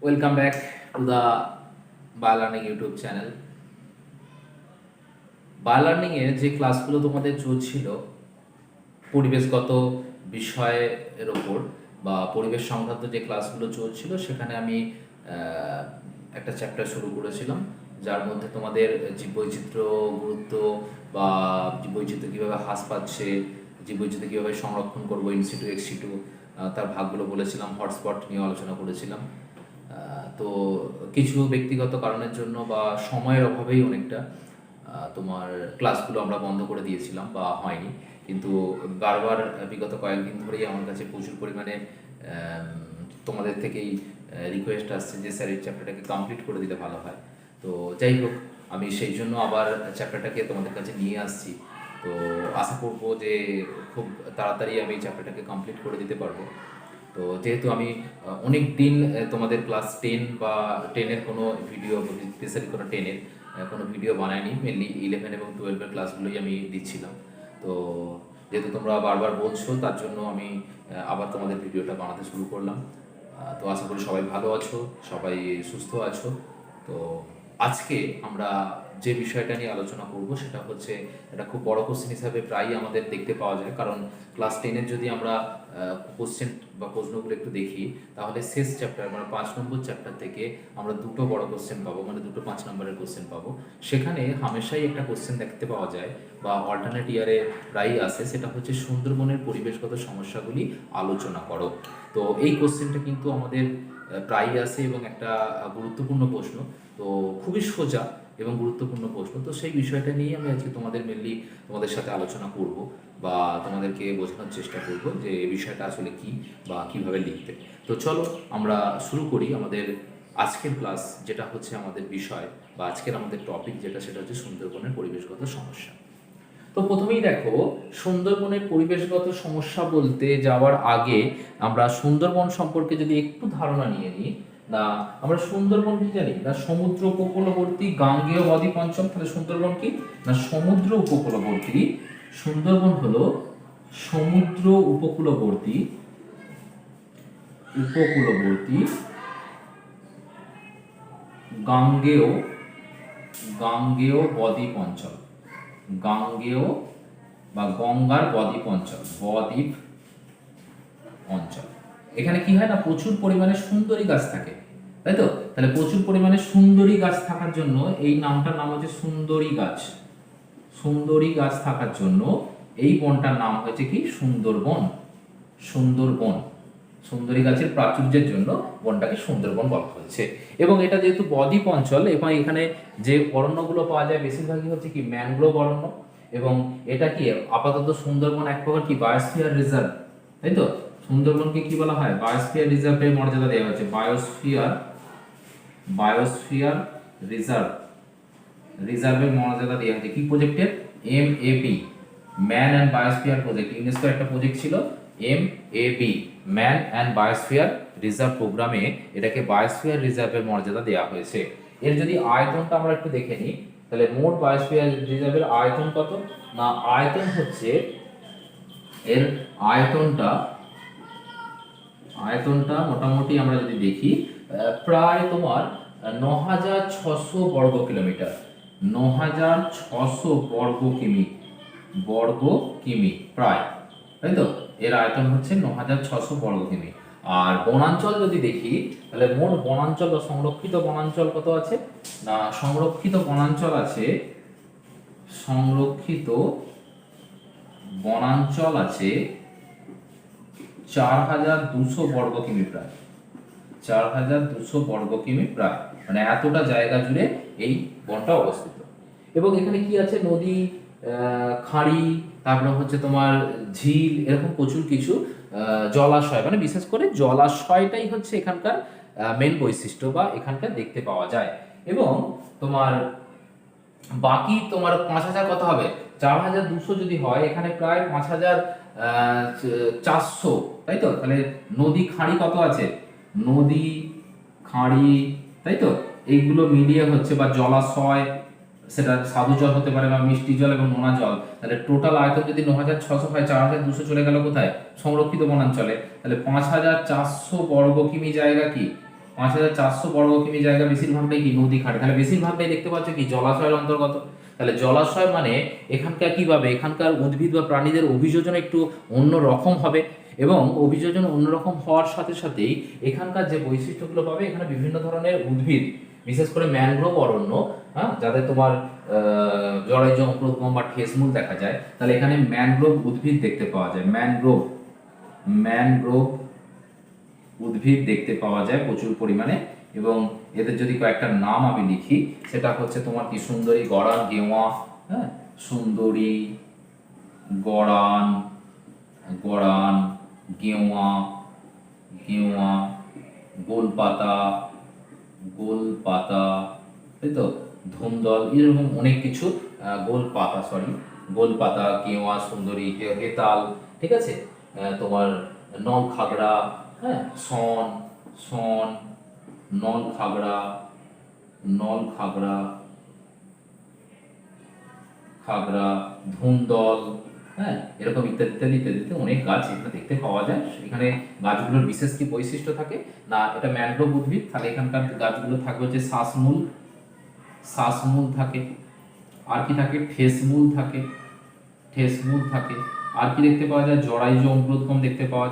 Welcome back to the Biolearning YouTube channel. Biolearning এর যে ক্লাসগুলো তোমাদের চলছিল পরিবেশগত বিষয়ের ওপর বা পরিবেশ সংক্রান্ত যে ক্লাসগুলো চলছিল সেখানে আমি একটা চ্যাপ্টার শুরু করেছিলাম, যার মধ্যে তোমাদের জীববৈচিত্র্য গুরুত্ব বা জীববৈচিত্র্য কীভাবে হ্রাস পাচ্ছে, জীববৈচিত্র্য কীভাবে সংরক্ষণ করবো, ইনসিটু এক্সিটু, তার ভাগগুলো বলেছিলাম, হটস্পট নিয়ে আলোচনা করেছিলাম। তো কিছু ব্যক্তিগত কারণের জন্য বা সময়ের অভাবেই অনেকটা তোমার ক্লাসগুলো আমরা বন্ধ করে দিয়েছিলাম বা হয়নি, কিন্তু বারবার বিগত কয়েকদিন ধরেই আমার কাছে প্রচুর পরিমাণে তোমাদের থেকেই রিকোয়েস্ট আসছে যে স্যার এই চ্যাপ্টারটাকে কমপ্লিট করে দিলে ভালো হয়। তো যাই হোক, আমি সেই জন্য আবার চ্যাপ্টারটাকে তোমাদের কাছে নিয়ে আসছি। তো আশা করবো যে খুব তাড়াতাড়ি আমি এই চ্যাপ্টারটাকে কমপ্লিট করে দিতে পারবো। তো যেহেতু আমি অনেক দিন তোমাদের ক্লাস 10 বা 10-এর কোনো ভিডিও, স্পেশালি কোনো 10-এর কোনো ভিডিও বানাইনি, মেনলি 11 এবং 12-এর ক্লাসগুলোই আমি দিচ্ছিলাম। তো যেহেতু তোমরা বারবার বলছো, তার জন্য আমি আবার তোমাদের ভিডিওটা বানাতে শুরু করলাম। তো আশা করি সবাই ভালো আছো, সবাই সুস্থ আছো। তো আজকে আমরা যে বিষয়টা নিয়ে আলোচনা করব সেটা হচ্ছে, এটা খুব বড় কোশ্চেন হিসাবে প্রায়ই আমাদের দেখতে পাওয়া যায়, কারণ ক্লাস 10-এর যদি আমরা কোশ্চেন বা প্রশ্নগুলো একটু দেখি, তাহলে শেষ চ্যাপ্টার মানে 5 নম্বর চ্যাপ্টার থেকে আমরা দুটো বড় কোশ্চেন পাবো, মানে দুটো 5 নম্বরের কোশ্চেন পাবো। সেখানে হামেশাই একটা কোশ্চেন দেখতে পাওয়া যায় বা অল্টারনেট ইয়ারে প্রায়ই আসে, সেটা হচ্ছে সুন্দরবনের পরিবেশগত সমস্যাগুলি আলোচনা করো। তো এই কোশ্চেনটা কিন্তু আমাদের প্রায়ই আসে এবং একটা গুরুত্বপূর্ণ প্রশ্ন, তো খুবই সোজা এবং গুরুত্বপূর্ণ প্রশ্ন। তো সেই বিষয়টা নিয়ে আমি আজকে তোমাদের সাথে আলোচনা করব বা তোমাদেরকে বোঝানোর চেষ্টা করব যে এই বিষয়টা আসলে কি বা কিভাবে লিখতে। তো চলো আমরা শুরু করি আমাদের আজকের ক্লাস, যেটা হচ্ছে আমাদের বিষয় বা আজকের আমাদের টপিক যেটা, সেটা হচ্ছে সুন্দরবনের পরিবেশগত সমস্যা। তো প্রথমেই দেখো, সুন্দরবনের পরিবেশগত সমস্যা বলতে যাওয়ার আগে আমরা সুন্দরবন সম্পর্কে যদি একটু ধারণা নিয়ে নিই। না, আমরা সুন্দরবন কি জানি না, সমুদ্র উপকূলবর্তী গাঙ্গেয় বদ্বীপ অঞ্চল। তাহলে সুন্দরবন কি না, সমুদ্র উপকূলবর্তী। সুন্দরবন হলো সমুদ্র উপকূলবর্তী গাঙ্গেয় বদ্বীপ অঞ্চল। গাঙ্গেয় বা গঙ্গার বদ্বীপ অঞ্চল। এখানে কি হয় না, প্রচুর পরিমাণে সুন্দরী গাছ থাকে, তাই তো? তাহলে প্রচুর পরিমাণে সুন্দরী গাছ থাকার জন্য এই নামটার নাম হচ্ছে সুন্দরী গাছ। সুন্দরী গাছ থাকার জন্য এই বনটার নাম হয়েছে কি, সুন্দরবন। সুন্দরী গাছের প্রাচুর্যের জন্য বনটাকে সুন্দরবন বলা হয়েছে। এবং এটা যেহেতু বদ্বীপ অঞ্চল, এবং এখানে যে অরণ্যগুলো পাওয়া যায় বেশিরভাগই হচ্ছে কি ম্যানগ্রোভ অরণ্য। এবং এটা কি আপাতত সুন্দরবন এক প্রকার কি বায়োস্ফিয়ার রিজার্ভ, তাই তো? সুন্দরবনকে কি বলা হয়, বায়োস্ফিয়ার রিজার্ভের মর্যাদা দেওয়া হয়েছে। বায়োস্ফিয়ার রিজার্ভের মর্যাদা দেওয়া হয়েছে কি প্রজেক্টের, MAP, man and biosphere project. UNESCO একটা প্রজেক্ট ছিল MAB, man and biosphere reserve প্রোগ্রামে এটাকে বায়োস্ফিয়ার রিজার্ভের মর্যাদা দেওয়া হয়েছে। এর যদি আয়তনটা আমরা একটু দেখে নিই, তাহলে মোট বায়োস্ফিয়ার রিজার্ভের আয়তন কত না, আয়তন হচ্ছে এর আয়তনটা মোটামুটি আমরা যদি দেখি প্রায় তোমার 9600 বর্গ কিলোমিটার, 9600 বর্গ কিমি প্রায়, তাই তো? এর আয়তন হচ্ছে 9600 বর্গ কিমি। আর বনাঞ্চল যদি দেখি, তাহলে মোট বনাঞ্চল বা সংরক্ষিত বনাঞ্চল কত আছে না, সংরক্ষিত বনাঞ্চল আছে 4200 বর্গ কিমি প্রায়, 4200 বর্গ কিমি প্রায়, মানে এতটা জায়গা জুড়ে এই বনটা অবস্থিত। এবং এখানে কি আছে, নদী, খাঁড়ি, তারপরে হচ্ছে তোমার ঝিল, এরকম প্রচুর কিছু জলাশয়, মানে বিশেষ করে জলাশয়টাই হচ্ছে এখানকার মেন বৈশিষ্ট্য বা এখানকার দেখতে পাওয়া যায়। এবং তোমার বাকি তোমার 5000 কত হবে, 4200 যদি হয়, এখানে প্রায় 5400, তাই তো? তাহলে নদী খাঁড়ি কত আছে, নদী খাঁড়ি, তাই তো? এইগুলো মিলিয়ে হচ্ছে, বা জলাশয়, সেটা সাধু জল হতে পারে বা মিষ্টি জল এবং নোনা জল। তাহলে টোটাল আয়তন যদি 9600 হয়, 4200 চলে গেল কোথায়, সংরক্ষিত বনাঞ্চলে। তাহলে 5400 বর্গ কিমি জায়গা কি 5,400 বর্গ কিমি জায়গা বেশিরভাগটাই কি নদী খাড়ি, তাহলে বেশিরভাগটাই দেখতে পাচ্ছ কি জলাশয়ের অন্তর্গত। তাহলে জলাশয় মানে এখানকার কি পাবে, এখানকার উদ্ভিদ বা প্রাণীদের অভিযোজন একটু অন্য রকম হবে, এবং অভিযোজন অন্যরকম হওয়ার সাথে সাথেই এখানকার যে বৈশিষ্ট্যগুলো পাবে, এখানে বিভিন্ন ধরনের উদ্ভিদ, বিশেষ করে ম্যানগ্রোভ অরণ্য, হ্যাঁ, যাতে তোমার জরায়ুজ অঙ্কুরোদ্গম বা ঠেসমূল দেখা যায়, তাহলে এখানে ম্যানগ্রোভ উদ্ভিদ দেখতে পাওয়া যায়। ম্যানগ্রোভ উদ্ভিদ দেখতে পাওয়া যায় প্রচুর পরিমাণে। এবং এদের যদি কয়েকটা নাম আমি লিখি, সেটা হচ্ছে তোমার কি সুন্দরী, গড়ান, গেওয়া, হ্যাঁ, সুন্দরী, গড়ান, গেওয়া, গোলপাতা, তাই তো, ধুমদল, এরকম অনেক কিছু, গোলপাতা, গেওয়া, সুন্দরী, হেতাল, ঠিক আছে, তোমার নলখাগড়া, হ্যাঁ, শন, নলখাগড়া, ধুমদল, হ্যাঁ, এরকম ইত্যাদি ইত্যাদি ইত্যাদিতে অনেক গাছ এখানে দেখতে পাওয়া যায়। এখানে গাছগুলোর বিশেষ কি বৈশিষ্ট্য থাকে না, এটা ম্যানগ্রোভ উদ্ভিদ, তাহলে এখানকার গাছগুলো থাকবে হচ্ছে শ্বাসমূল থাকে, আর কি থাকে, ঠেসমূল থাকে, আর কি দেখতে পাওয়া যায়, জরায়ুজ অঙ্কুরোদ্গম দেখতে পাওয়া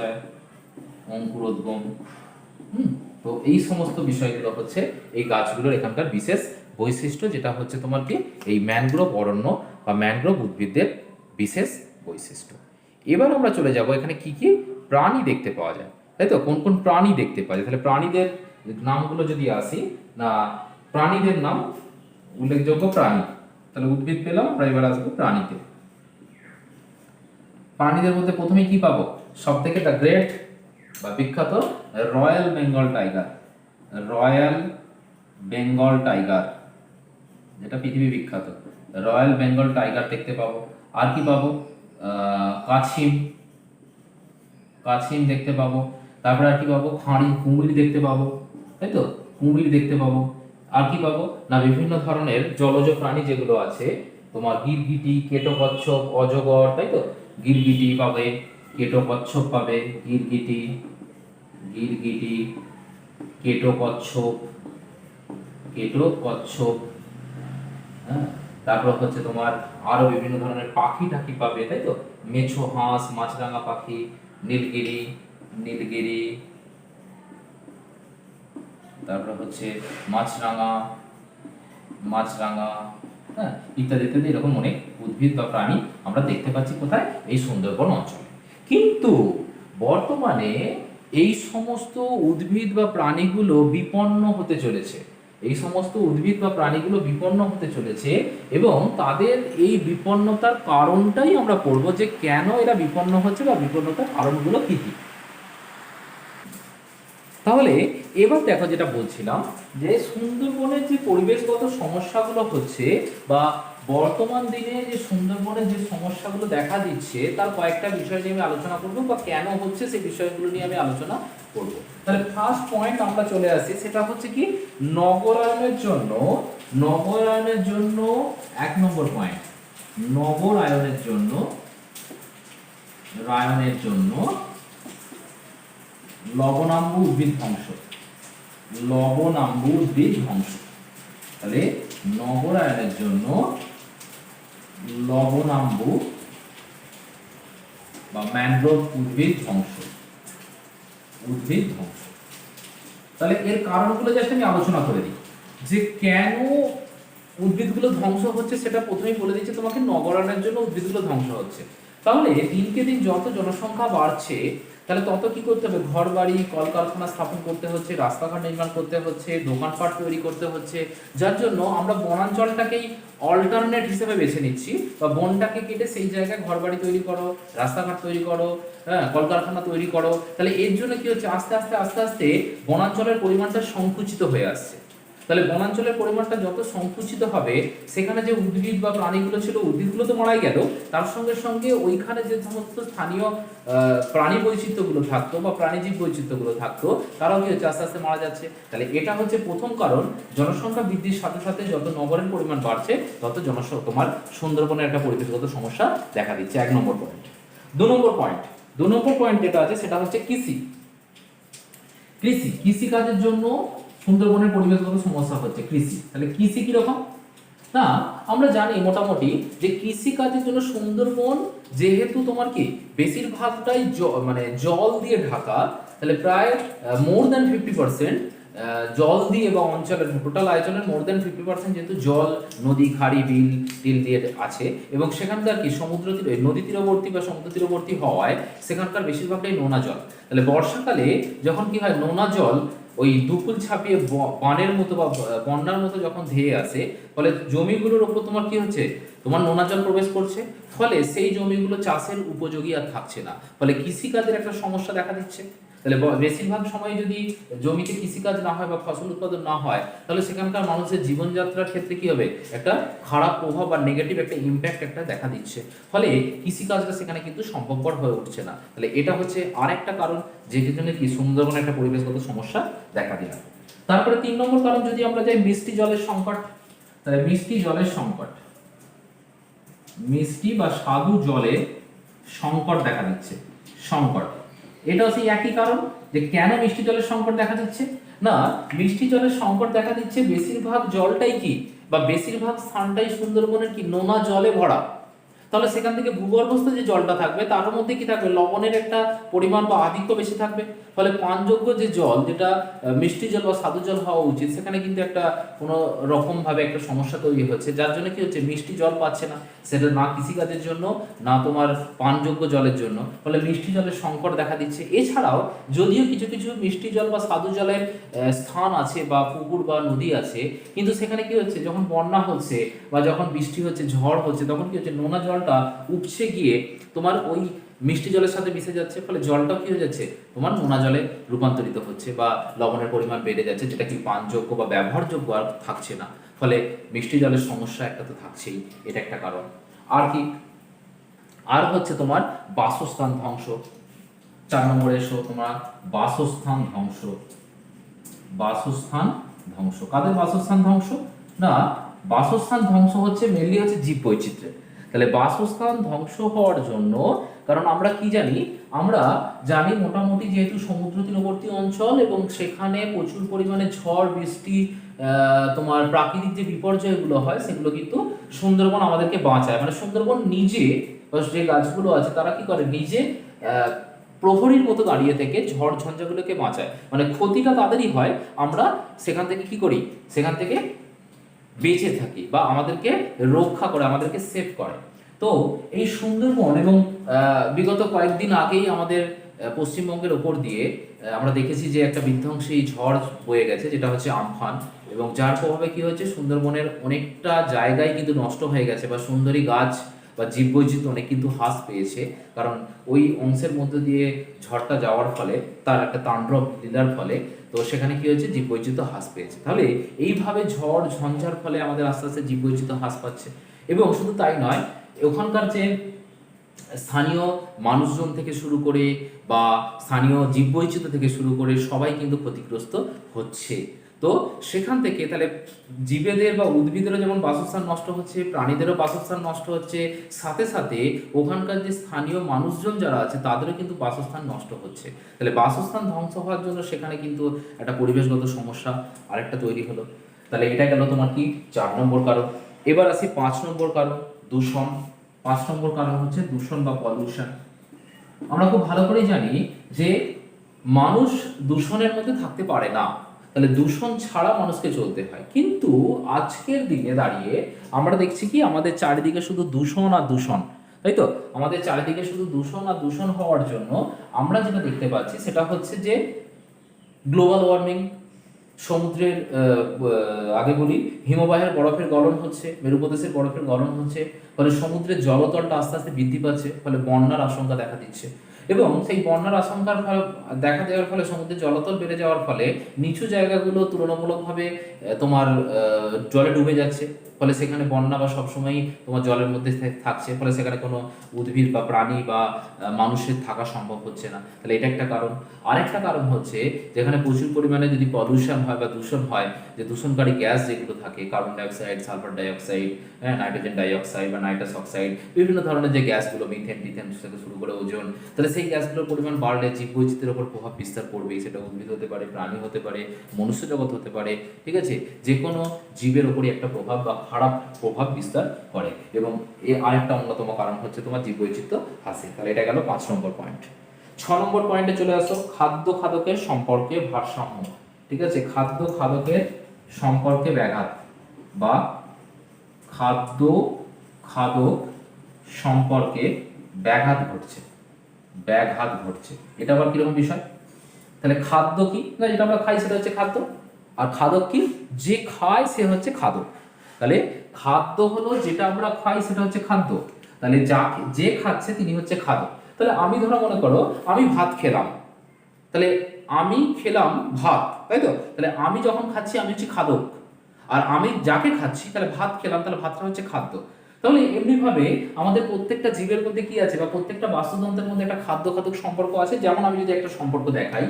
যায়, অঙ্কুরোদ্গম। তো এই সমস্ত বিষয়গুলো হচ্ছে এই গাছগুলোর এখানকার বিশেষ বৈশিষ্ট্য, যেটা হচ্ছে তোমার কি এই ম্যানগ্রোভ অরণ্য বা ম্যানগ্রোভ উদ্ভিদদের বিশেষ বৈশিষ্ট্য। এবার আমরা চলে যাব এখানে কি কি প্রাণী দেখতে পাওয়া যায়, তাই তো, কোন কোন প্রাণী দেখতে পাওয়া যায়। তাহলে প্রাণীদের নামগুলো যদি আসি না, প্রাণীদের নাম, উল্লেখযোগ্য প্রাণী, তাহলে উদ্ভিদ পেলাম, আমরা এবার আসবো প্রাণীতে। প্রাণীদের মধ্যে প্রথমে কি পাবো, সব থেকে দ্য গ্রেট বা বিখ্যাত রয়্যাল বেঙ্গল টাইগার, যেটা পৃথিবী বিখ্যাত, রয়্যাল বেঙ্গল টাইগার দেখতে পাবো। আর কি পাবো, কাছিম দেখতে পাবো। তারপরে আর কি পাবো, কুমির দেখতে পাবো, তাই তো, কুমির দেখতে পাবো। আর কি পাবো না, বিভিন্ন ধরনের জলজ প্রাণী যেগুলো আছে, তোমার গিরগিটি, কেটকচ্ছপ, অজগর, তাই তো, গিরগিটি পাবে, কেটকচ্ছপ পাবে, গিরগিটি, কেটকচ্ছপ, হ্যাঁ। তারপর হচ্ছে তোমার আরো বিভিন্ন ধরনের পাখি টাকি পাবে, তাই তো, মেছো হাঁস, মাছরাঙা পাখি, নীলগিরি, তারপর হচ্ছে মাছরাঙা, হ্যাঁ, ইত্যাদি ইত্যাদি, এরকম অনেক উদ্ভিদ বা প্রাণী আমরা দেখতে পাচ্ছি কোথায়, এই সুন্দরবন অঞ্চলে। কিন্তু বর্তমানে এই সমস্ত উদ্ভিদ বা প্রাণীগুলো বিপন্ন হতে চলেছে, এবং তাদের এই বিপন্নতার কারণটাই আমরা পড়বো, যে কেন এরা বিপন্ন হচ্ছে বা বিপন্নতার কারণগুলো কি কি। তাহলে এবার দেখো, যেটা বলছিলাম, যে সুন্দরবনের যে পরিবেশগত সমস্যাগুলো হচ্ছে, বা বর্তমান দিনে যে সুন্দরবনের যে সমস্যাগুলো দেখা দিচ্ছে, তার কয়েকটা বিষয় নিয়ে আমি আলোচনা করবো, বা কেন হচ্ছে সেই বিষয়গুলো নিয়ে আমি আলোচনা করবো। তাহলে ফার্স্ট পয়েন্ট আমরা চলে আসি, সেটা হচ্ছে কি, নগরায়নের জন্য 1 নম্বর পয়েন্ট, নগরায়নের জন্য লবণাম্বু উদ্ভিদ ধ্বংস, তাহলে নগরায়নের জন্য লবণাম্বু বা ম্যানগ্রোভ উদ্ভিদ ধ্বংস। তাহলে এর কারণগুলো জাস্ট আমি আলোচনা করে দিই, যে কেন উদ্ভিদগুলো ধ্বংস হচ্ছে, সেটা প্রথমেই বলে দিচ্ছি তোমাকে। নগরায়নের জন্য উদ্ভিদগুলো ধ্বংস হচ্ছে, তাহলে দিনকে দিন যত জনসংখ্যা বাড়ছে, তাহলে তত কি করতে হবে, ঘর বাড়ি, কলকারখানা স্থাপন করতে হচ্ছে, রাস্তাঘাট নির্মাণ করতে হচ্ছে, দোকানপাট তৈরি করতে হচ্ছে, যার জন্য আমরা বনাঞ্চলটাকেই অল্টারনেট হিসেবে বেছে নিচ্ছি, বা বনটাকে কেটে সেই জায়গায় ঘর বাড়ি তৈরি করো, রাস্তাঘাট তৈরি করো, হ্যাঁ, কলকারখানা তৈরি করো। তাহলে এর জন্য কি হচ্ছে, আস্তে আস্তে বনাঞ্চলের পরিমাণটা সংকুচিত হয়ে আসছে। তাহলে বনাঞ্চলের পরিমাণটা যত সংকুচিত হবে, সেখানে যে উদ্ভিদ বা প্রাণীগুলো ছিল, উদ্ভিদগুলো তো মারাই গেল, তার সঙ্গে সঙ্গে ওইখানে যে সমস্ত স্থানীয় প্রাণী বৈচিত্র্যগুলো থাকতো বা প্রাণীজীব বৈচিত্র্যগুলো থাকতো, তারাও কি হচ্ছে, আস্তে আস্তে মারা যাচ্ছে। তাহলে এটা হচ্ছে প্রথম কারণ। জনসংখ্যা বৃদ্ধির সাথে সাথে যত নগরের পরিমাণ বাড়ছে, তত তোমার সুন্দরবনের একটা পরিবেশগত সমস্যা দেখা দিচ্ছে, 1 নম্বর পয়েন্ট। 2 নম্বর পয়েন্ট, 2 নম্বর পয়েন্ট যেটা আছে সেটা হচ্ছে কৃষি। কৃষি কাজের জন্য সুন্দরবনের পরিবেশগত সমস্যা হচ্ছে কৃষি। তাহলে কৃষি কিরকম না, আমরা জানি মোটামুটি যে কৃষি কাজের জন্য সুন্দরবন যেহেতু তোমার কি বেশিরভাগটাই মানে জল দিয়ে ঢাকা, তাহলে প্রায় মোর দ্যান 50% জল দিয়ে বা অঞ্চলের টোটাল আয়তনের মোর দ্যান 50% যেহেতু জল, নদী, খাড়ি, বিল টিল দিয়ে আছে এবং সেখানকার কি সমুদ্র তীরে, নদী তীরবর্তী বা সমুদ্র তীরবর্তী হওয়ায় সেখানকার বেশিরভাগটাই নোনা জল। তাহলে বর্ষাকালে যখন কি হয়, নোনা জল ওই দুকুল ছাপিয়ে বানের মতো বা বন্যার মতো যখন ধেয়ে আসে, ফলে জমিগুলোর ওপর তোমার কি হচ্ছে, তোমার নোনা জল প্রবেশ করছে, ফলে সেই জমিগুলো চাষের উপযোগী আর থাকছে না, ফলে কৃষিকাজের একটা সমস্যা দেখা দিচ্ছে। তাহলে বেশিরভাগ সময় যদি জমিতে কৃষিকাজ না হয় বা ফসল উৎপাদন না হয়, তাহলে সেখানকার মানুষের জীবনযাত্রার ক্ষেত্রে কি হবে, একটা খারাপ প্রভাব বা নেগেটিভ একটা ইম্প্যাক্ট একটা দেখা দিচ্ছে, ফলে কৃষিকাজটা সেখানে কিন্তু সম্ভবপর হয়ে উঠছে না। তাহলে এটা হচ্ছে আর একটা কারণ যেটির জন্য কি সুন্দরবনে একটা পরিবেশগত সমস্যা দেখা দেয়। তারপরে 3 নম্বর কারণ যদি আমরা যাই, মিষ্টি জলের সংকট। তাহলে মিষ্টি জলের সংকট, মিষ্টি বা স্বাদু জলের সংকট দেখা দিচ্ছে। সংকট, এটাও সেই একই কারণ যে কেন মিষ্টি জলের সংকট দেখা দিচ্ছে না, মিষ্টি জলের সংকট দেখা দিচ্ছে বেশিরভাগ জলটাই কি বা বেশিরভাগ স্থানটাই সুন্দরবনের কি নোনা জলে ভরা। তাহলে সেখান থেকে ভূগর্ভস্থ যে জলটা থাকবে তার মধ্যে কি থাকবে, লবণের একটা পরিমাণ বা আধিক্য বেশি থাকবে, ফলে পানযোগ্য যে জল যেটা মিষ্টি জল বা স্বাদু জল হওয়া উচিত, সেখানে কিন্তু একটা কোনো রকম ভাবে একটা সমস্যা তৈরি হচ্ছে, যার জন্য কি হচ্ছে, মিষ্টি জল পাচ্ছে না, সেটা না কৃষিকাজের জন্য না তোমার পানযোগ্য জলের জন্য, ফলে মিষ্টি জলের সংকট দেখা দিচ্ছে। এছাড়াও যদিও কিছু কিছু মিষ্টি জল বা স্বাদু জলের স্থান আছে বা পুকুর বা নদী আছে, কিন্তু সেখানে কি হচ্ছে, যখন বন্যা হচ্ছে বা যখন বৃষ্টি হচ্ছে, ঝড় হচ্ছে, তখন কি হচ্ছে, নোনা জলটা উপচে গিয়ে তোমার ওই মিষ্টি জলের সাথে মিশে যাচ্ছে, ফলে জলটাও কি হয়ে যাচ্ছে, তোমার নোনা জলে রূপান্তরিত হচ্ছে বা লবণের পরিমাণ বেড়ে যাচ্ছে, যেটা কি পানযোগ্য বা ব্যবহারযোগ্য আর থাকছে না, ফলে মিষ্টি জলের সমস্যা একটা তো থাকছেই, এটা একটা কারণ। আর কি, আর হচ্ছে তোমার বাসস্থান ধ্বংস। 4 নম্বরে এসো তোমার বাসস্থান ধ্বংস। বাসস্থান ধ্বংস, কাদের বাসস্থান ধ্বংস না, বাসস্থান ধ্বংস হচ্ছে মেনলি হচ্ছে জীব বৈচিত্র্য। তাহলে বাসস্থান ধ্বংস হওয়ার জন্য, কারণ আমরা কি জানি, আমরা জানি মোটামুটি যেহেতু সমুদ্র তীরবর্তী অঞ্চল এবং সেখানে প্রচুর পরিমাণে ঝড় বৃষ্টি তোমার প্রাকৃতিক যে বিপর্যয়গুলো হয় সেগুলো কিন্তু সুন্দরবন আমাদেরকে বাঁচায়, মানে সুন্দরবন নিজে যে গাছগুলো আছে তারা কি করে, নিজে প্রহরীর মতো দাঁড়িয়ে থেকে ঝড় ঝঞ্ঝাগুলোকে বাঁচায়, মানে ক্ষতিটা তাদেরই হয়, আমরা সেখান থেকে কি করি, সেখান থেকে বেঁচে থাকি বা আমাদেরকে রক্ষা করে, আমাদেরকে সেভ করে। তো এই সুন্দরবন এবং বিগত কয়েকদিন আগেই আমাদের পশ্চিমবঙ্গের ওপর দিয়ে আমরা দেখেছি যে একটা বিধ্বংসী ঝড় বয়ে গেছে, যেটা হচ্ছে আমফান, এবং যার প্রভাবে কি হচ্ছে, সুন্দরবনের অনেকটা জায়গায় কিন্তু নষ্ট হয়ে গেছে বা সুন্দরী গাছ বা জীববৈচিত্র্য অনেক কিন্তু হ্রাস পেয়েছে, কারণ ওই অংশের মধ্যে দিয়ে ঝড়টা যাওয়ার ফলে, তার একটা তাণ্ডব লীলার ফলে, তো সেখানে কি হয়েছে, জীববৈচিত্র্য হ্রাস পেয়েছে। তাহলে এইভাবে ঝড় ঝঞ্ঝার ফলে আমাদের আস্তে আস্তে জীববৈচিত্র্য হ্রাস পাচ্ছে, এবং শুধু তাই নয়, ওখানকার যে স্থানীয় মানুষজন থেকে শুরু করে বা স্থানীয় জীববৈচিত্র্য থেকে শুরু করে সবাই কিন্তু ক্ষতিগ্রস্ত হচ্ছে। তো সেখান থেকে তাহলে জীবেদের বা উদ্ভিদেরও যেমন বাসস্থান নষ্ট হচ্ছে, প্রাণীদেরও বাসস্থান নষ্ট হচ্ছে, সাথে সাথে ওখানকার যে স্থানীয় মানুষজন যারা আছে তাদেরও কিন্তু বাসস্থান নষ্ট হচ্ছে। তাহলে বাসস্থান ধ্বংস হওয়ার জন্য সেখানে কিন্তু একটা পরিবেশগত সমস্যা আরেকটা তৈরি হলো। তাহলে এটা গেল তোমার কি 4 নম্বর কারণ। এবার আসি 5 নম্বর কারণ, দূষণ। 5 নম্বর কারণ হচ্ছে দূষণ বা পলিউশন। আমরা খুব ভালো করেই জানি যে মানুষ দূষণের মধ্যে থাকতে পারে না, তাহলে দূষণ ছাড়া মানুষকে চলতে হয়, কিন্তু আজকের দিনে দাঁড়িয়ে আমরা দেখছি কি আমাদের চারিদিকে শুধু দূষণ আর দূষণ, তাই তো, আমাদের চারিদিকে শুধু দূষণ আর দূষণ হওয়ার জন্য আমরা যেটা দেখতে পাচ্ছি সেটা হচ্ছে যে গ্লোবাল ওয়ার্মিং, সমুদ্রের আগে বলি হিমবাহের বরফের গলন হচ্ছে, মেরুপ্রদেশের বরফের গলন হচ্ছে, ফলে সমুদ্রের জলতলটা আস্তে আস্তে বৃদ্ধি পাচ্ছে, ফলে বন্যার আশঙ্কা দেখা দিচ্ছে, এবং সেই বন্যার আশঙ্কার ফলে দেখা দেওয়ার ফলে সমুদ্রের জলতল বেড়ে যাওয়ার ফলে নিচু জায়গাগুলো তুলনামূলকভাবে তোমার জলে ডুবে যাচ্ছে, ফলে সেখানে বন্যা বা সবসময়ই তোমার জলের মধ্যে থাকছে, ফলে সেখানে কোনো উদ্ভিদ বা প্রাণী বা মানুষের থাকা সম্ভব হচ্ছে না। তাহলে এটা একটা কারণ। আরেকটা কারণ হচ্ছে যেখানে প্রচুর পরিমাণে যদি পলিউশন হয় বা দূষণ হয়, যে দূষণকারী গ্যাস যেগুলো থাকে, carbon dioxide, sulphur dioxide, nitrogen dioxide বা নাইট্রাস অক্সাইড, বিভিন্ন ধরনের যে গ্যাসগুলো, মিথেন টিথেন থেকে শুরু করে ওজোন, তাহলে সেই গ্যাসগুলোর পরিমাণ বাড়লে জীববৈচিত্র্যের উপর প্রভাব বিস্তার করবেই, সেটা উদ্ভিদ হতে পারে, প্রাণী হতে পারে, মনুষ্য জগৎ হতে পারে, ঠিক আছে, যে কোনো জীবের ওপরই একটা প্রভাব বা খারাপ প্রভাব বিস্তার করে। এবং এর আরেকটা অন্যতম কারণ হচ্ছে তোমার জীববৈচিত্র্য হ্রাসে। তাহলে এটা গেল 5 নম্বর পয়েন্ট। 6 নম্বর পয়েন্টে চলে আসো, খাদ্য খাদকের সম্পর্কে ভারসাম্য। ঠিক আছে, খাদ্য খাদকের সম্পর্কে ব্যাঘাত বা খাদ্য খাদক সম্পর্কে ব্যাঘাত ঘটছে, এটা আবার কিরকম বিষয়? তাহলে খাদ্য কি না, যেটা আমরা খাই সেটা হচ্ছে খাদ্য, আর খাদক কি, যে খায় সে হচ্ছে খাদক। তাহলে খাদ্য হলো যেটা আমরা খাই সেটা হচ্ছে খাদ্য, তাহলে যে খাচ্ছে তিনি হচ্ছে খাদক। তাহলে আমি ধরো মনে করো আমি ভাত খেলাম, তাহলে আমি খেলাম ভাত, তাই তো, তাহলে আমি যখন খাচ্ছি আমি হচ্ছে খাদক, আর আমি যাকে খাচ্ছি তাহলে ভাত খেলাম, তাহলে ভাতটা হচ্ছে খাদ্য। তাহলে এমনিভাবে আমাদের প্রত্যেকটা জীবের মধ্যে কি আছে, বা প্রত্যেকটা বাস্তুতন্ত্রের মধ্যে একটা খাদ্য খাদক সম্পর্ক আছে। যেমন আমি যদি একটা সম্পর্ক দেখাই,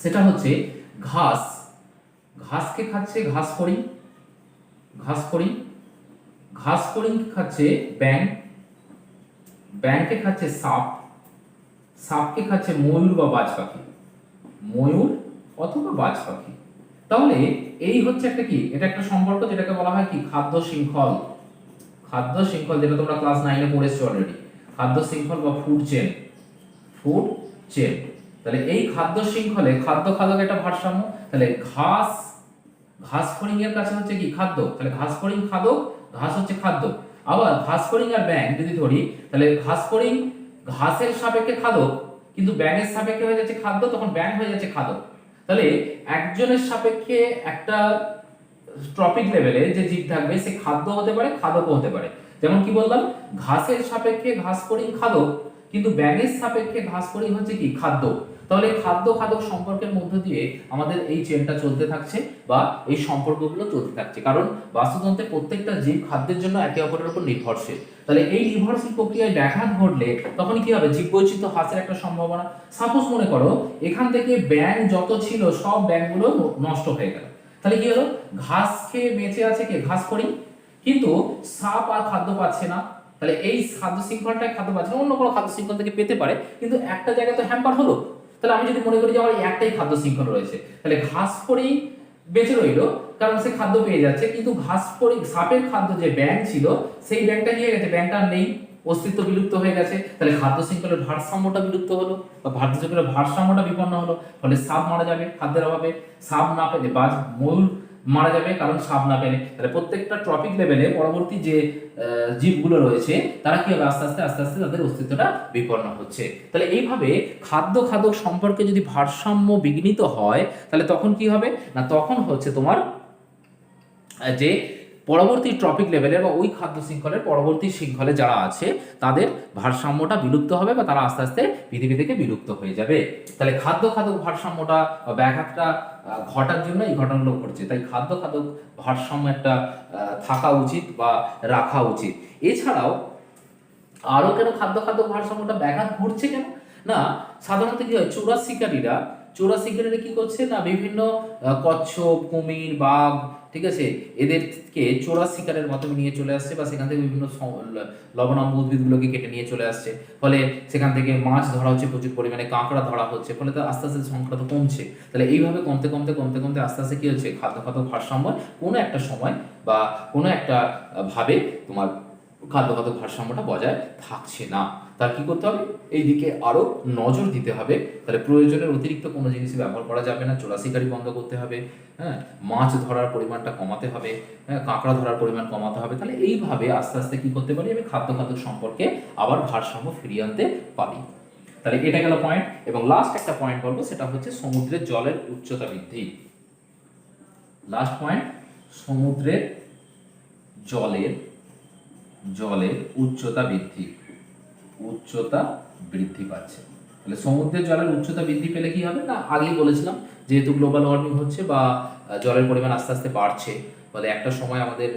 সেটা হচ্ছে ঘাসকে খাচ্ছে ঘাস ফড়িং খাচ্ছে ব্যাংকে খাচ্ছে সাপকে খাচ্ছে ময়ূর বা বাজ পাখি, তাহলে এই হচ্ছে একটা কি, এটা একটা সম্পর্ক যেটাকে বলা হয় কি খাদ্য শৃঙ্খল, যেটা তোমরা ক্লাস 9 এ পড়েছো অলরেডি, খাদ্য শৃঙ্খল বা ফুড চেন। তাহলে এই খাদ্য শৃঙ্খলে খাদ্য খাদক একটা ভারসাম্য। তাহলে ঘাস ফড়িং এর কাছে হচ্ছে কি খাদ্য, তাহলে ঘাস ফড়িং খাদক, ঘাস হচ্ছে খাদ্য। আবার ঘাস ফড়িং আর ব্যাঙ যদি ধরি, তাহলে ঘাস ফড়িং ঘাসের সাপেক্ষে খাদক, কিন্তু ব্যাঙের সাপেক্ষে হয়ে যাচ্ছে খাদ্য, তখন ব্যাঙ হয়ে যাচ্ছে খাদক। তাহলে একজনের সাপেক্ষে একটা ট্রপিক লেভেলে যে জীব থাকবে সে খাদ্য হতে পারে, খাদকও হতে পারে। যেমন কি বললাম, ঘাসের সাপেক্ষে ঘাস ফড়িং খাদক, কিন্তু ব্যাঙের সাপেক্ষে ঘাস ফড়িং হচ্ছে কি খাদ্য। তাহলে খাদ্য খাদক সম্পর্কের মধ্য দিয়ে আমাদের এই চেনটা চলতে থাকছে বা এই সম্পর্কগুলো চলতে থাকছে, কারণ বাস্তুতন্ত্রের প্রত্যেকটা জীব খাদ্যের জন্য একে অপরের উপর নির্ভরশীল। তাহলে এই নির্ভরশীল প্রক্রিয়ায় ব্যাঘাত ঘটলে তখন কি হবে, জীববৈচিত্র্য হ্রাসের একটা সম্ভাবনা। সাপোজ মনে করো এখান থেকে ব্যাঙ যত ছিল সব ব্যাঙগুলো নষ্ট হয়ে গেল, তাহলে কি হলো, ঘাস খেয়ে বেঁচে আছে কে, ঘাস ফড়িং, কিন্তু সাপ আর খাদ্য পাচ্ছে না। তাহলে এই খাদ্য শৃঙ্খলটাই খাদ্য পাচ্ছে না, অন্য কোনো খাদ্য শৃঙ্খল থেকে পেতে পারে, কিন্তু একটা জায়গায় তো হ্যাম্পার হলো। তাহলে আমি যদি মনে করি যে আমার একটাই খাদ্য শৃঙ্খল রয়েছে, তাহলে ঘাস ফড়িং বেঁচে রইলো কারণ সে খাদ্য পেয়ে যাচ্ছে, কিন্তু ঘাস ফড়িং সাপের খাদ্য যে ব্যাঙ ছিল সেই ব্যাঙটা নিয়ে গেছে, ব্যাঙটা নেই, অস্তিত্ব বিলুপ্ত হয়ে গেছে। তাহলে খাদ্য শৃঙ্খলের ভারসাম্যটা বিলুপ্ত হলো বা খাদ্য শৃঙ্খলের ভারসাম্যটা বিপন্ন হলো, ফলে সাপ মারা যাবে খাদ্যের অভাবে, সাপ না পেলে বা ময়ূর মারা যাবে কারণ সাপ না পেলে। তাহলে প্রত্যেকটা ট্রপিক লেভেলে পরবর্তী যে জীবগুলো রয়েছে তারা কি হবে, আস্তে আস্তে তাদের অস্তিত্বটা বিপন্ন হচ্ছে। তাহলে এইভাবে খাদ্য খাদক সম্পর্কে যদি ভারসাম্য বিঘ্নিত হয়, তাহলে তখন কি হবে না, তখন হচ্ছে তোমার যে পরবর্তী ট্রপিক লেভেলের বা ওই খাদ্য শৃঙ্খলের পরবর্তী শৃঙ্খলে যারা আছে তাদের ভারসাম্যটা বিলুপ্ত হবে বা তারা আস্তে আস্তে পৃথিবী থেকে বিলুপ্ত হয়ে যাবে। তাহলে খাদ্য খাদক ভারসাম্যটা বা ব্যাঘাতটা ঘটার জন্য এই ঘটনাগুলো ঘটছে। তাই খাদ্য খাদক ভারসাম্য একটা থাকা উচিত বা রাখা উচিত। এছাড়াও আরো কেন খাদ্য খাদক ভারসাম্যটা ব্যাঘাত ঘটছে কেন না, সাধারণত কি হয়, চোরা শিকারীরা কি করছে না, বিভিন্ন কচ্ছপ, কুমির, বাঘ, ঠিক আছে, এদেরকে চোরা শিকারের মাধ্যমে নিয়ে চলে আসছে বা সেখান থেকে বিভিন্ন লবণাম্ব উদ্ভিদগুলোকে কেটে নিয়ে চলে আসছে, ফলে সেখান থেকে মাছ ধরা হচ্ছে, প্রচুর পরিমাণে কাঁকড়া ধরা হচ্ছে, ফলে তো আস্তে আস্তে সংখ্যা তো কমছে। তাহলে এইভাবে কমতে আস্তে আস্তে কি হচ্ছে, খাদ্য খাদক ভারসাম্য কোনো একটা সময় বা কোনো একটা ভাবে তোমার খাদ্য খাদক ভারসাম্যটা বজায় থাকছে না। তার কি করতে হবে, এই দিকে আরো নজর দিতে হবে। তাহলে প্রয়োজনের অতিরিক্ত কোনো জিনিস ব্যবহার করা যাবে না, চোরা শিকারি বন্ধ করতে হবে, হ্যাঁ, মাছ ধরার পরিমাণটা কমাতে হবে, হ্যাঁ, কাঁকড়া ধরার পরিমাণ কমাতে হবে। তাহলে এইভাবে আস্তে আস্তে কি করতে পারি, আমি খাদ্য খাদক সম্পর্কে আবার ভারসাম্য ফিরিয়ে আনতে পারি। তাহলে এটা গেল পয়েন্ট। এবং লাস্ট একটা পয়েন্ট বলবো, সেটা হচ্ছে সমুদ্রের জলের উচ্চতা বৃদ্ধি। লাস্ট পয়েন্ট, সমুদ্রের জলের উচ্চতা বৃদ্ধি পাচ্ছে। তাহলে সমুদ্রের জলের উচ্চতা বৃদ্ধি পেলে কি হবে না, আগেই বলেছিলাম, যেহেতু গ্লোবাল ওয়ার্মিং হচ্ছে বা জলের পরিমাণ আস্তে আস্তে বাড়ছে, ফলে একটা সময় আমাদের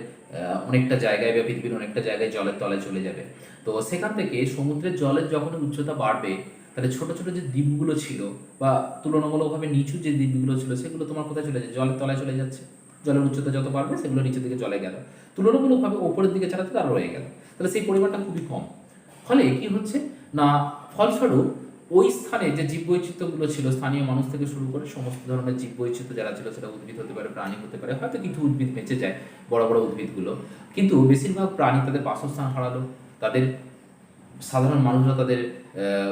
অনেকটা জায়গায় বা পৃথিবীর অনেকটা জায়গায় জলের তলায় চলে যাবে। তো সেখান থেকে সমুদ্রের জলের যখন উচ্চতা বাড়বে, তাহলে ছোট ছোট যে দ্বীপগুলো ছিল বা তুলনামূলকভাবে নিচু যে দ্বীপগুলো ছিল সেগুলো তোমার কোথায় চলে যাচ্ছে, জলের তলায় চলে যাচ্ছে। জলের উচ্চতা যত বাড়বে সেগুলো নিচের দিকে চলে গেল, তুলনামূলকভাবে ওপরের দিকে ছাড়াতে তারা রয়ে গেল, তাহলে সেই পরিমাণটা খুবই কম। ফলে কি হচ্ছে না ফলস্বরূপ ওই স্থানে যে জীববৈচিত্র্যগুলো ছিল, স্থানীয় মানুষ থেকে শুরু করে সমস্ত ধরনের জীববৈচিত্র্য যারা ছিল, সেটা উদ্ভিদ হতে পারে, প্রাণী হতে পারে, হয়তো কিছু উদ্ভিদ বেঁচে যায়, বড় বড় উদ্ভিদগুলো, কিন্তু বেশিরভাগ প্রাণী তাদের বাসস্থান হারালো, তাদের সাধারণ মানুষরা তাদের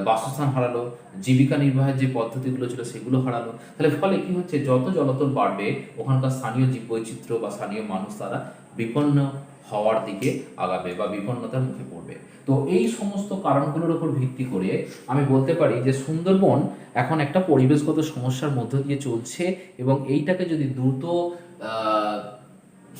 বাসস্থান হারালো, জীবিকা নির্বাহের যে পদ্ধতিগুলো ছিল সেগুলো হারালো। তাহলে ফলে কি হচ্ছে, যত জলতল বাড়বে ওখানকার স্থানীয় জীববৈচিত্র্য বা স্থানীয় মানুষ তারা বিপন্ন হওয়ার দিকে আগাবে বা বিপন্নতার মুখে পড়বে। তো এই সমস্ত কারণগুলোর উপর ভিত্তি করে আমি বলতে পারি যে সুন্দরবন এখন একটা পরিবেশগত সমস্যার মধ্য দিয়ে চলছে, এবং এইটাকে যদি দ্রুত আহ,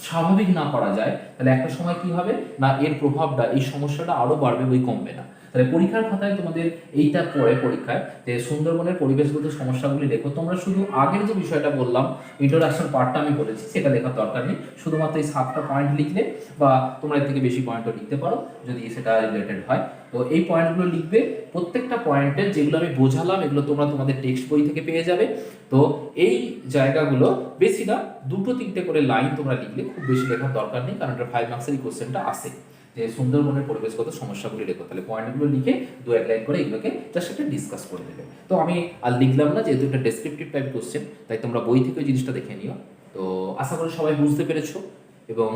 স্বাভাবিক না করা যায়, তাহলে একটা সময় কি হবে না, এর প্রভাবটা, এই সমস্যাটা আরো বাড়বে, বই কমবে না। তাহলে পরীক্ষার খাতায় তোমাদের এইটা পড়ে পরীক্ষায় যে সুন্দরবনের পরিবেশগত সমস্যাগুলি লেখো। তোমরা শুধু আগের যে বিষয়টা বললাম, ইন্ট্রোডাকশন পার্টটা আমি বলেছি, সেটা লেখার দরকার নেই, শুধুমাত্র এই 7টা পয়েন্ট লিখলে, বা তোমরা এর থেকে বেশি পয়েন্টও লিখতে পারো যদি সেটা রিলেটেড হয়। তো এই পয়েন্টগুলো লিখবে, প্রত্যেকটা পয়েন্টের যেগুলো আমি বোঝালাম এগুলো তোমরা তোমাদের টেক্সট বই থেকে পেয়ে যাবে। তো এই জায়গাগুলো বেশি না, 2-3টে করে লাইন তোমরা লিখলে, খুব বেশি লেখার দরকার নেই, কারণ এটা 5 মার্কসের কোশ্চেনটা আসে যে সুন্দরবনের পরিবেশগত সমস্যাগুলি লেখো। তাহলে পয়েন্টগুলো লিখে 2-1 লাইন করে এগুলোকে জাস্ট একটা ডিসকাস করে দেবে। তো আমি আর লিখলাম না, যেহেতু এটা ডেসক্রিপটিভ টাইপ কোশ্চেন, তাই তোমরা বই থেকে ওই জিনিসটা দেখে নিও। তো আশা করি সবাই বুঝতে পেরেছো, এবং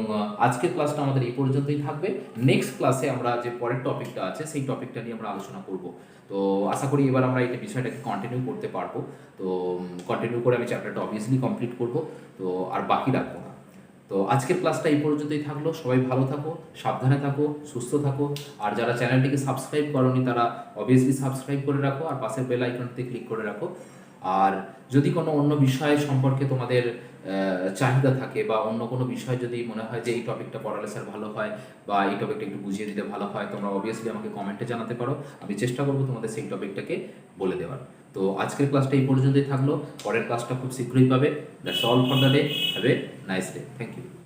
আজকের ক্লাসটা আমাদের এই পর্যন্তই থাকবে। নেক্সট ক্লাসে আমরা যে পরের টপিকটা আছে সেই টপিকটা নিয়ে আমরা আলোচনা করব। তো আশা করি এবার আমরা এই বিষয়টাকে কন্টিনিউ করতে পারবো। তো কন্টিনিউ করে আমি চ্যাপ্টারটা অবভিয়াসলি কমপ্লিট করব, তো আর বাকি রাখবো না। তো আজকের ক্লাসটা এই পর্যন্তই থাকলো। সবাই ভালো থাকো, সাবধানে থাকো, সুস্থ থাকো। আর যারা চ্যানেলটিকে সাবস্ক্রাইব করোনি তারা অবভিয়াসলি সাবস্ক্রাইব করে রাখো, আর পাশের বেল আইকনটিতে ক্লিক করে রাখো। আর যদি কোনো অন্য বিষয় সম্পর্কে তোমাদের চাহিদা থাকে, বা অন্য কোনো বিষয় যদি মনে হয় যে এই টপিকটা পড়ালে স্যার ভালো হয়, বা এই টপিকটা একটু বুঝিয়ে দিলে ভালো হয়, তোমরা অবভিয়াসলি আমাকে কমেন্টে জানাতে পারো। আমি চেষ্টা করবো তোমাদের সেই টপিকটাকে বলে দেওয়ার। তো আজকের ক্লাসটা এই পর্যন্তই থাকলো, পরের ক্লাসটা খুব শীঘ্রই পাবে। That's all for the day. Have a nice day. Thank you.